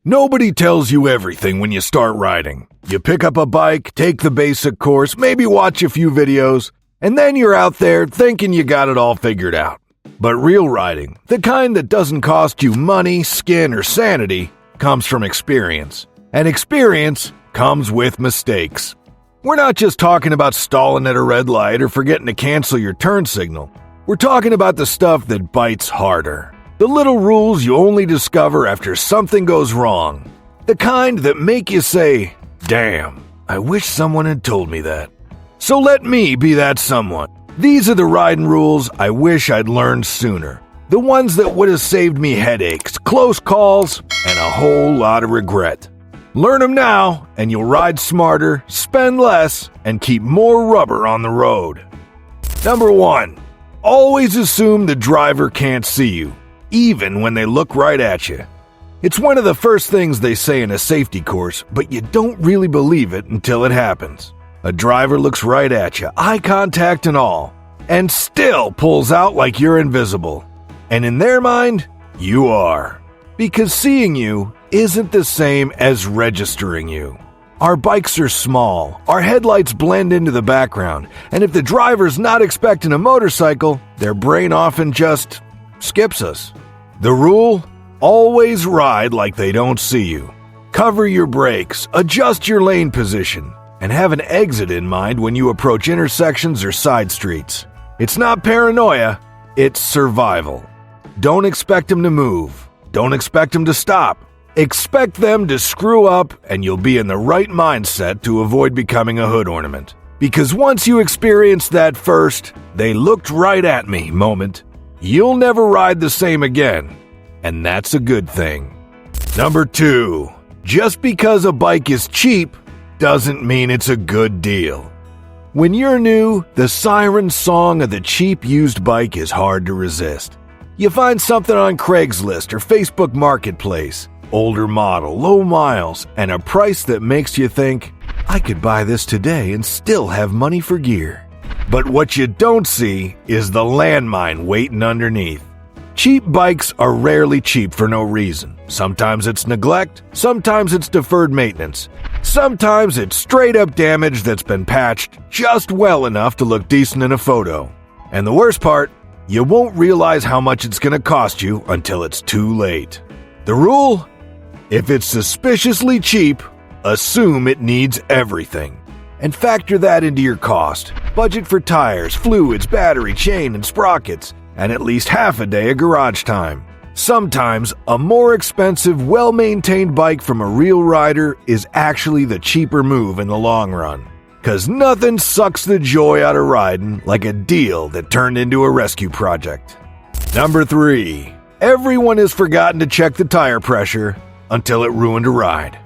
Nobody tells you everything when you start riding. You pick up a bike, take the basic course, maybe watch a few videos, and then you're out there thinking you got it all figured out. But real riding, the kind that doesn't cost you money, skin, or sanity, comes from experience. And experience comes with mistakes. We're not just talking about stalling at a red light or forgetting to cancel your turn signal. We're talking about the stuff that bites harder. The little rules you only discover after something goes wrong. The kind that make you say, damn, I wish someone had told me that. So let me be that someone. These are the riding rules I wish I'd learned sooner. The ones that would have saved me headaches, close calls, and a whole lot of regret. Learn them now, and you'll ride smarter, spend less, and keep more rubber on the road. Number 1. Always assume the driver can't see you, even when they look right at you. It's one of the first things they say in a safety course, but you don't really believe it until it happens. A driver looks right at you, eye contact and all, and still pulls out like you're invisible. And in their mind, you are. Because seeing you isn't the same as registering you. Our bikes are small, our headlights blend into the background, and if the driver's not expecting a motorcycle, their brain often just skips us. The rule? Always ride like they don't see you. Cover your brakes, adjust your lane position, and have an exit in mind when you approach intersections or side streets. It's not paranoia, it's survival. Don't expect them to move. Don't expect them to stop. Expect them to screw up, and you'll be in the right mindset to avoid becoming a hood ornament. Because once you experience that first, they looked right at me moment, you'll never ride the same again. And that's a good thing. Number 2. Just because a bike is cheap doesn't mean it's a good deal. When you're new, the siren song of the cheap used bike is hard to resist. You find something on Craigslist or Facebook Marketplace, older model, low miles, and a price that makes you think, I could buy this today and still have money for gear. But what you don't see is the landmine waiting underneath. Cheap bikes are rarely cheap for no reason. Sometimes it's neglect, sometimes it's deferred maintenance, sometimes it's straight up damage that's been patched just well enough to look decent in a photo. And the worst part, you won't realize how much it's going to cost you until it's too late. The rule? If it's suspiciously cheap, assume it needs everything. And factor that into your cost. Budget for tires, fluids, battery, chain, and sprockets, and at least half a day of garage time. Sometimes, a more expensive, well-maintained bike from a real rider is actually the cheaper move in the long run. 'Cause nothing sucks the joy out of riding like a deal that turned into a rescue project. Number 3. Everyone has forgotten to check the tire pressure until it ruined a ride.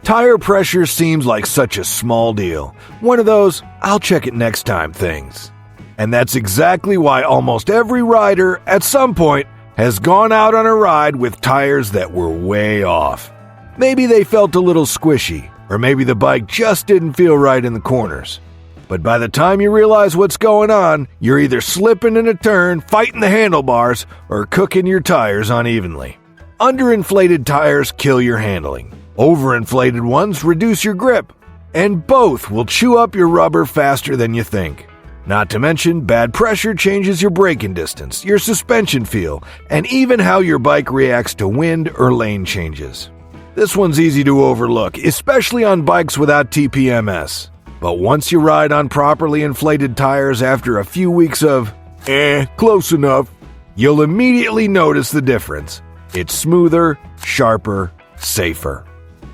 Tire pressure seems like such a small deal. One of those, I'll check it next time things. And that's exactly why almost every rider, at some point, has gone out on a ride with tires that were way off. Maybe they felt a little squishy, or maybe the bike just didn't feel right in the corners. But by the time you realize what's going on, you're either slipping in a turn, fighting the handlebars, or cooking your tires unevenly. Underinflated tires kill your handling. Overinflated ones reduce your grip. And both will chew up your rubber faster than you think. Not to mention, bad pressure changes your braking distance, your suspension feel, and even how your bike reacts to wind or lane changes. This one's easy to overlook, especially on bikes without TPMS. But once you ride on properly inflated tires after a few weeks of, close enough, you'll immediately notice the difference. It's smoother, sharper, safer.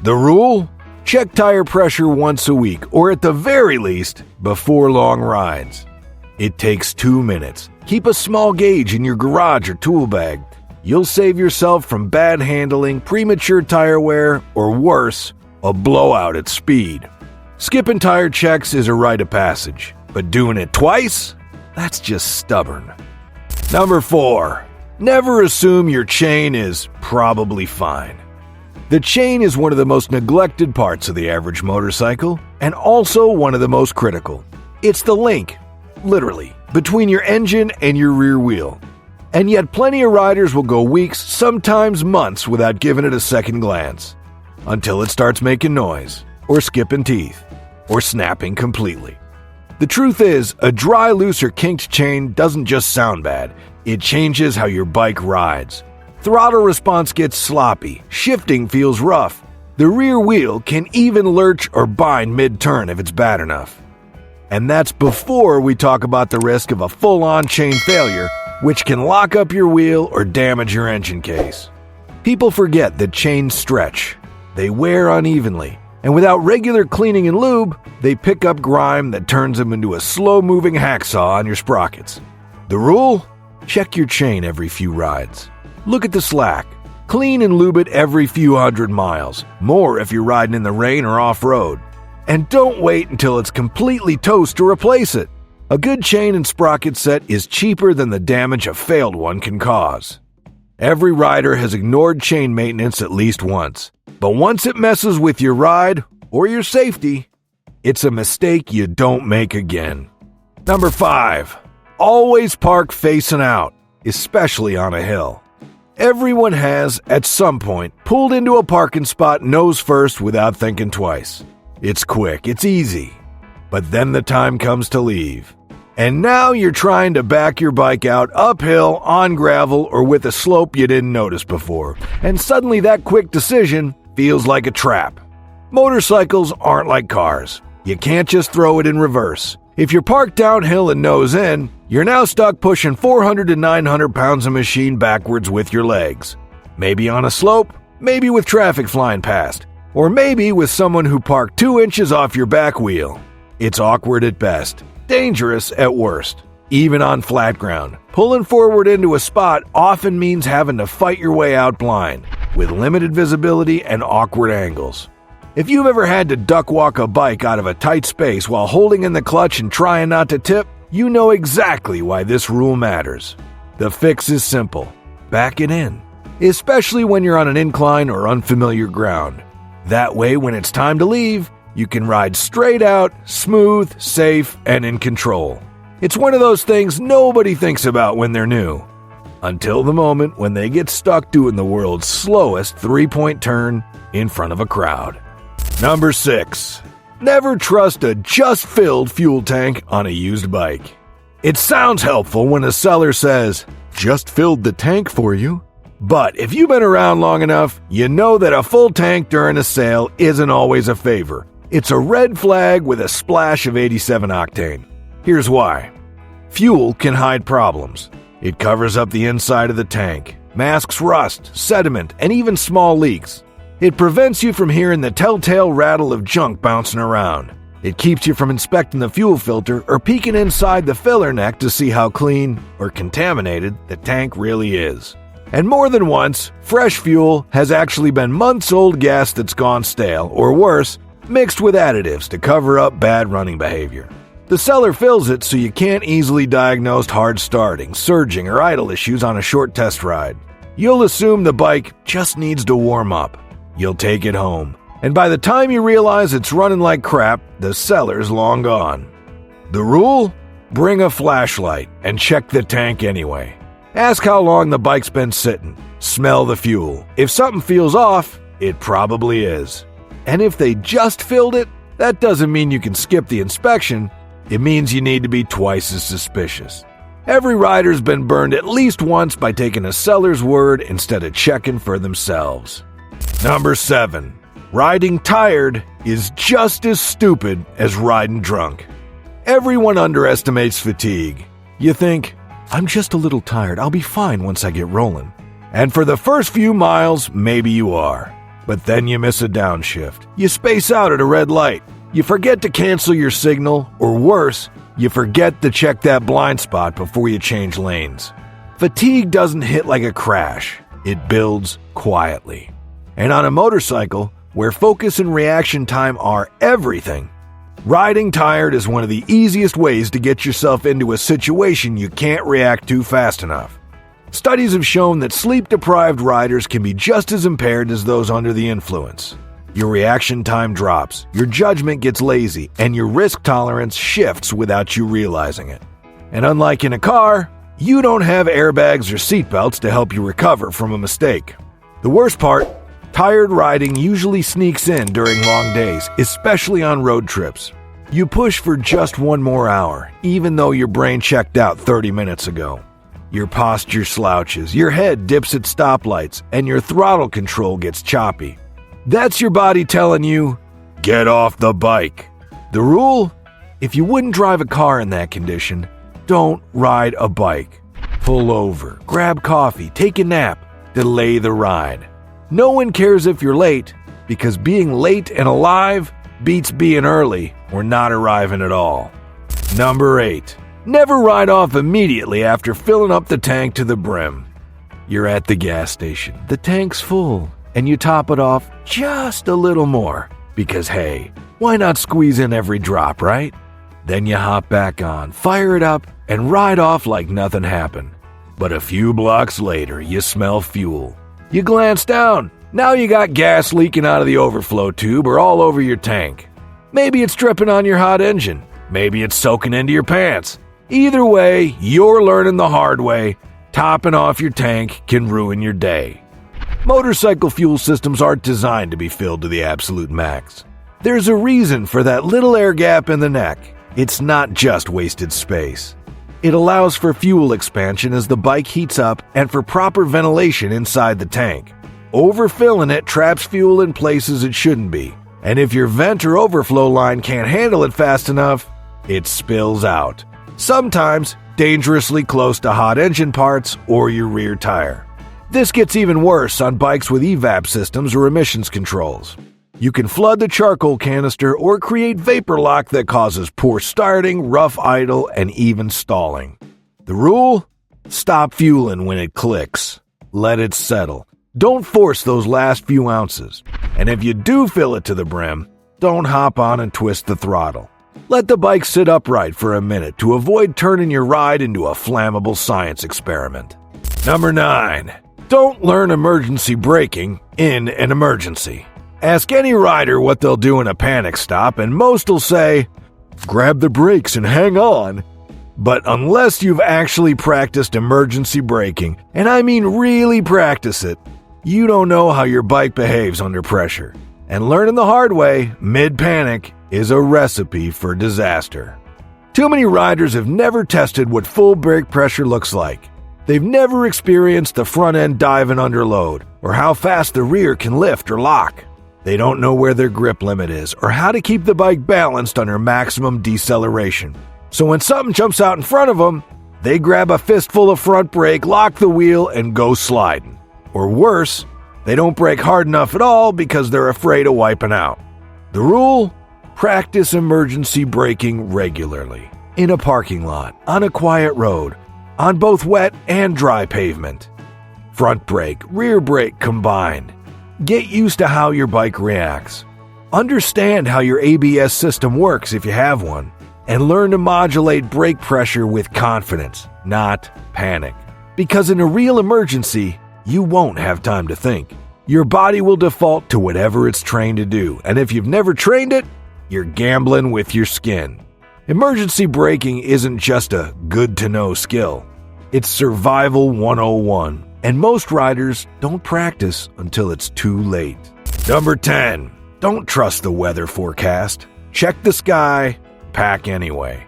The rule? Check tire pressure once a week, or at the very least, before long rides. It takes 2 minutes. Keep a small gauge in your garage or tool bag. You'll save yourself from bad handling, premature tire wear, or worse, a blowout at speed. Skipping tire checks is a rite of passage, but doing it twice? That's just stubborn. Number 4. Never assume your chain is probably fine. The chain is one of the most neglected parts of the average motorcycle, and also one of the most critical. It's the link, literally, between your engine and your rear wheel. And yet plenty of riders will go weeks, sometimes months, without giving it a second glance. until it starts making noise, or skipping teeth, or snapping completely. The truth is, a dry, loose, or kinked chain doesn't just sound bad, it changes how your bike rides. Throttle response gets sloppy, shifting feels rough. The rear wheel can even lurch or bind mid-turn if it's bad enough. And that's before we talk about the risk of a full-on chain failure, which can lock up your wheel or damage your engine case. People forget that chains stretch. They wear unevenly, and without regular cleaning and lube, they pick up grime that turns them into a slow-moving hacksaw on your sprockets. The rule? Check your chain every few rides. Look at the slack. Clean and lube it every few hundred miles, more if you're riding in the rain or off-road. And don't wait until it's completely toast to replace it. A good chain and sprocket set is cheaper than the damage a failed one can cause. Every rider has ignored chain maintenance at least once. But once it messes with your ride, or your safety, it's a mistake you don't make again. Number 5. Always park facing out, especially on a hill. Everyone has, at some point, pulled into a parking spot nose first without thinking twice. It's quick, it's easy. But then the time comes to leave. And now you're trying to back your bike out uphill, on gravel, or with a slope you didn't notice before. And suddenly that quick decision feels like a trap. Motorcycles aren't like cars. You can't just throw it in reverse. If you're parked downhill and nose in, you're now stuck pushing 400 to 900 pounds of machine backwards with your legs. Maybe on a slope, maybe with traffic flying past, or maybe with someone who parked 2 inches off your back wheel. It's awkward at best, dangerous at worst. Even on flat ground, pulling forward into a spot often means having to fight your way out blind, with limited visibility and awkward angles. If you've ever had to duck walk a bike out of a tight space while holding in the clutch and trying not to tip, you know exactly why this rule matters. The fix is simple. Back it in, especially when you're on an incline or unfamiliar ground. That way, when it's time to leave, you can ride straight out, smooth, safe, and in control. It's one of those things nobody thinks about when they're new, until the moment when they get stuck doing the world's slowest 3-point turn in front of a crowd. Number 6. Never trust a just-filled fuel tank on a used bike. It sounds helpful when a seller says, "Just filled the tank for you." But if you've been around long enough, you know that a full tank during a sale isn't always a favor. It's a red flag with a splash of 87 octane. Here's why. Fuel can hide problems. It covers up the inside of the tank, masks rust, sediment, and even small leaks. It prevents you from hearing the telltale rattle of junk bouncing around. It keeps you from inspecting the fuel filter or peeking inside the filler neck to see how clean or contaminated the tank really is. And more than once, fresh fuel has actually been months-old gas that's gone stale, or worse, mixed with additives to cover up bad running behavior. The seller fills it so you can't easily diagnose hard starting, surging, or idle issues on a short test ride. You'll assume the bike just needs to warm up. You'll take it home, and by the time you realize it's running like crap, the seller's long gone. The rule? Bring a flashlight and check the tank anyway. Ask how long the bike's been sitting. Smell the fuel. If something feels off, it probably is. And if they just filled it, that doesn't mean you can skip the inspection. It means you need to be twice as suspicious. Every rider's been burned at least once by taking a seller's word instead of checking for themselves. Number 7. Riding tired is just as stupid as riding drunk. Everyone underestimates fatigue. You think, "I'm just a little tired, I'll be fine once I get rolling." And for the first few miles, maybe you are. But then you miss a downshift. You space out at a red light. You forget to cancel your signal, or worse, you forget to check that blind spot before you change lanes. Fatigue doesn't hit like a crash. It builds quietly. And on a motorcycle, where focus and reaction time are everything, riding tired is one of the easiest ways to get yourself into a situation you can't react to fast enough. Studies have shown that sleep-deprived riders can be just as impaired as those under the influence. Your reaction time drops, your judgment gets lazy, and your risk tolerance shifts without you realizing it. And unlike in a car, you don't have airbags or seatbelts to help you recover from a mistake. The worst part, Tired riding usually sneaks in during long days, especially on road trips. You push for just one more hour, even though your brain checked out 30 minutes ago. Your posture slouches, your head dips at stoplights, and your throttle control gets choppy. That's your body telling you, get off the bike. The rule? If you wouldn't drive a car in that condition, don't ride a bike. Pull over, grab coffee, take a nap, delay the ride. No one cares if you're late, because being late and alive beats being early or not arriving at all. Number 8. Never ride off immediately after filling up the tank to the brim. You're at the gas station, the tank's full, and you top it off just a little more. Because hey, why not squeeze in every drop, right? Then you hop back on, fire it up, and ride off like nothing happened. But a few blocks later, you smell fuel. You glance down. Now you got gas leaking out of the overflow tube or all over your tank. Maybe it's dripping on your hot engine. Maybe it's soaking into your pants. Either way, you're learning the hard way. Topping off your tank can ruin your day. Motorcycle fuel systems aren't designed to be filled to the absolute max. There's a reason for that little air gap in the neck. It's not just wasted space. It allows for fuel expansion as the bike heats up and for proper ventilation inside the tank. Overfilling it traps fuel in places it shouldn't be. And if your vent or overflow line can't handle it fast enough, it spills out. Sometimes dangerously close to hot engine parts or your rear tire. This gets even worse on bikes with evap systems or emissions controls. You can flood the charcoal canister or create vapor lock that causes poor starting, rough idle, and even stalling. The rule? Stop fueling when it clicks. Let it settle. Don't force those last few ounces. And if you do fill it to the brim, don't hop on and twist the throttle. Let the bike sit upright for a minute to avoid turning your ride into a flammable science experiment. Number 9. Don't learn emergency braking in an emergency. Ask any rider what they'll do in a panic stop, and most will say, grab the brakes and hang on. But unless you've actually practiced emergency braking, and I mean really practice it, you don't know how your bike behaves under pressure. And learning the hard way, mid-panic, is a recipe for disaster. Too many riders have never tested what full brake pressure looks like. They've never experienced the front end diving under load, or how fast the rear can lift or lock. They don't know where their grip limit is or how to keep the bike balanced under maximum deceleration. So when something jumps out in front of them, they grab a fistful of front brake, lock the wheel, and go sliding. Or worse, they don't brake hard enough at all because they're afraid of wiping out. The rule? Practice emergency braking regularly. In a parking lot, on a quiet road, on both wet and dry pavement. Front brake, rear brake combined. Get used to how your bike reacts. Understand how your ABS system works if you have one, and learn to modulate brake pressure with confidence, not panic. Because in a real emergency, you won't have time to think. Your body will default to whatever it's trained to do, and if you've never trained it, you're gambling with your skin. Emergency braking isn't just a good-to-know skill. It's survival 101. And most riders don't practice until it's too late. Number 10. Don't trust the weather forecast. Check the sky, pack anyway.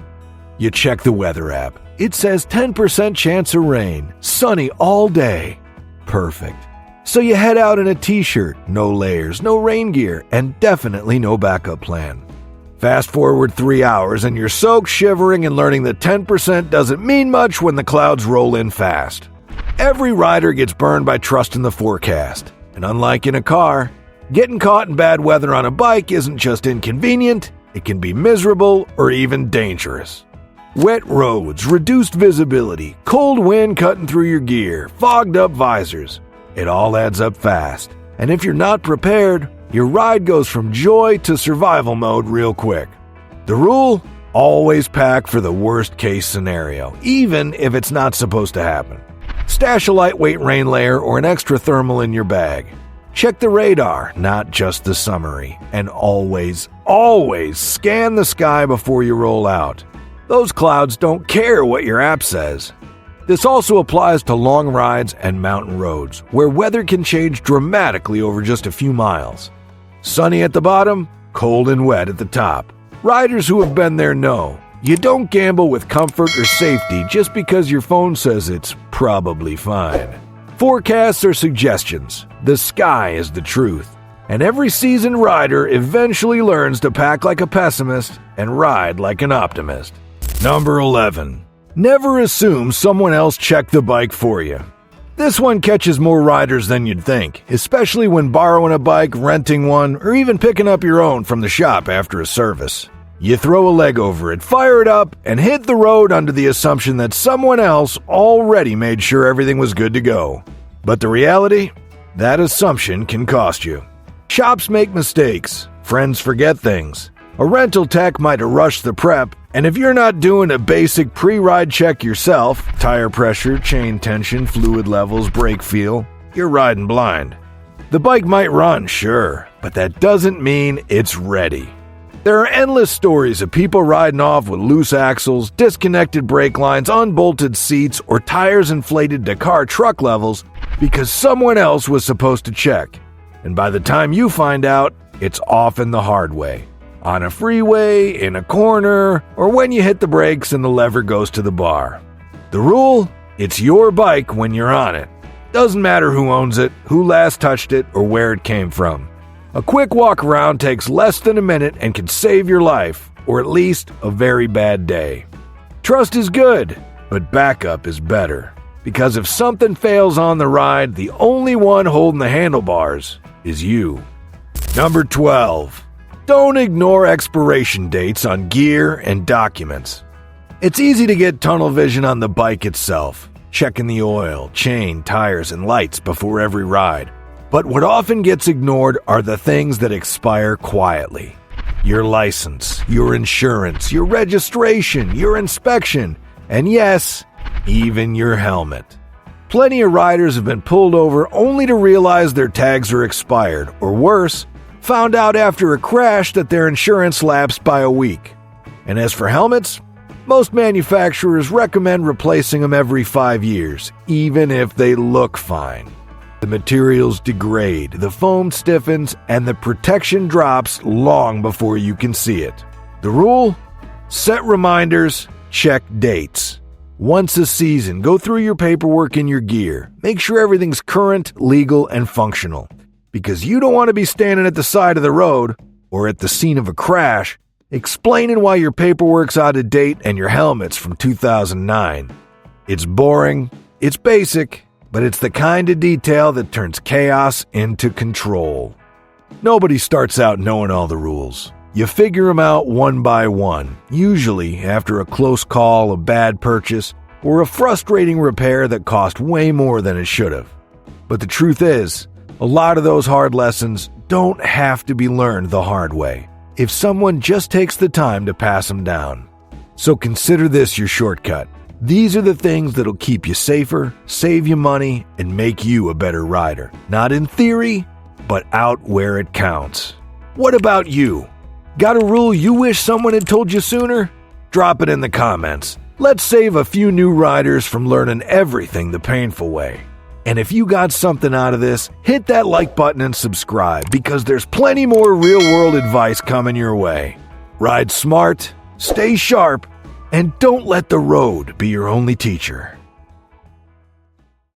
You check the weather app. It says 10% chance of rain, sunny all day. Perfect. So you head out in a t-shirt, no layers, no rain gear, and definitely no backup plan. Fast forward 3 hours and you're soaked, shivering, and learning that 10% doesn't mean much when the clouds roll in fast. Every rider gets burned by trusting the forecast. And unlike in a car, getting caught in bad weather on a bike isn't just inconvenient, it can be miserable or even dangerous. Wet roads, reduced visibility, cold wind cutting through your gear, fogged up visors. It all adds up fast. And if you're not prepared, your ride goes from joy to survival mode real quick. The rule? Always pack for the worst case scenario, even if it's not supposed to happen. Stash a lightweight rain layer or an extra thermal in your bag. Check the radar, not just the summary. And always, always scan the sky before you roll out. Those clouds don't care what your app says. This also applies to long rides and mountain roads, where weather can change dramatically over just a few miles. Sunny at the bottom, cold and wet at the top. Riders who have been there know you don't gamble with comfort or safety just because your phone says it's probably fine. Forecasts are suggestions. The sky is the truth. And every seasoned rider eventually learns to pack like a pessimist and ride like an optimist. Number 11. Never assume someone else checked the bike for you. This one catches more riders than you'd think, especially when borrowing a bike, renting one, or even picking up your own from the shop after a service. You throw a leg over it, fire it up, and hit the road under the assumption that someone else already made sure everything was good to go. But the reality? That assumption can cost you. Shops make mistakes. Friends forget things. A rental tech might have rushed the prep, and if you're not doing a basic pre-ride check yourself, tire pressure, chain tension, fluid levels, brake feel, you're riding blind. The bike might run, sure, but that doesn't mean it's ready. There are endless stories of people riding off with loose axles, disconnected brake lines, unbolted seats, or tires inflated to car truck levels because someone else was supposed to check. And by the time you find out, it's often the hard way. On a freeway, in a corner, or when you hit the brakes and the lever goes to the bar. The rule? It's your bike when you're on it. Doesn't matter who owns it, who last touched it, or where it came from. A quick walk around takes less than a minute and can save your life, or at least a very bad day. Trust is good, but backup is better. Because if something fails on the ride, the only one holding the handlebars is you. Number 12. Don't ignore expiration dates on gear and documents. It's easy to get tunnel vision on the bike itself, checking the oil, chain, tires, and lights before every ride. But what often gets ignored are the things that expire quietly. Your license, your insurance, your registration, your inspection, and yes, even your helmet. Plenty of riders have been pulled over only to realize their tags are expired, or worse, found out after a crash that their insurance lapsed by a week. And as for helmets, most manufacturers recommend replacing them every 5 years, even if they look fine. The materials degrade, the foam stiffens, and the protection drops long before you can see it. The rule? Set reminders, check dates. Once a season, go through your paperwork and your gear. Make sure everything's current, legal, and functional. Because you don't want to be standing at the side of the road, or at the scene of a crash, explaining why your paperwork's out of date and your helmet's from 2009. It's boring, it's basic, but it's the kind of detail that turns chaos into control. Nobody starts out knowing all the rules. You figure them out one by one, usually after a close call, a bad purchase, or a frustrating repair that cost way more than it should have. But the truth is, a lot of those hard lessons don't have to be learned the hard way, if someone just takes the time to pass them down. So consider this your shortcut. These are the things that'll keep you safer, save you money, and make you a better rider. Not in theory, but out where it counts. What about you? Got a rule you wish someone had told you sooner? Drop it in the comments. Let's save a few new riders from learning everything the painful way. And if you got something out of this, hit that like button and subscribe, because there's plenty more real-world advice coming your way. Ride smart, stay sharp, and don't let the road be your only teacher.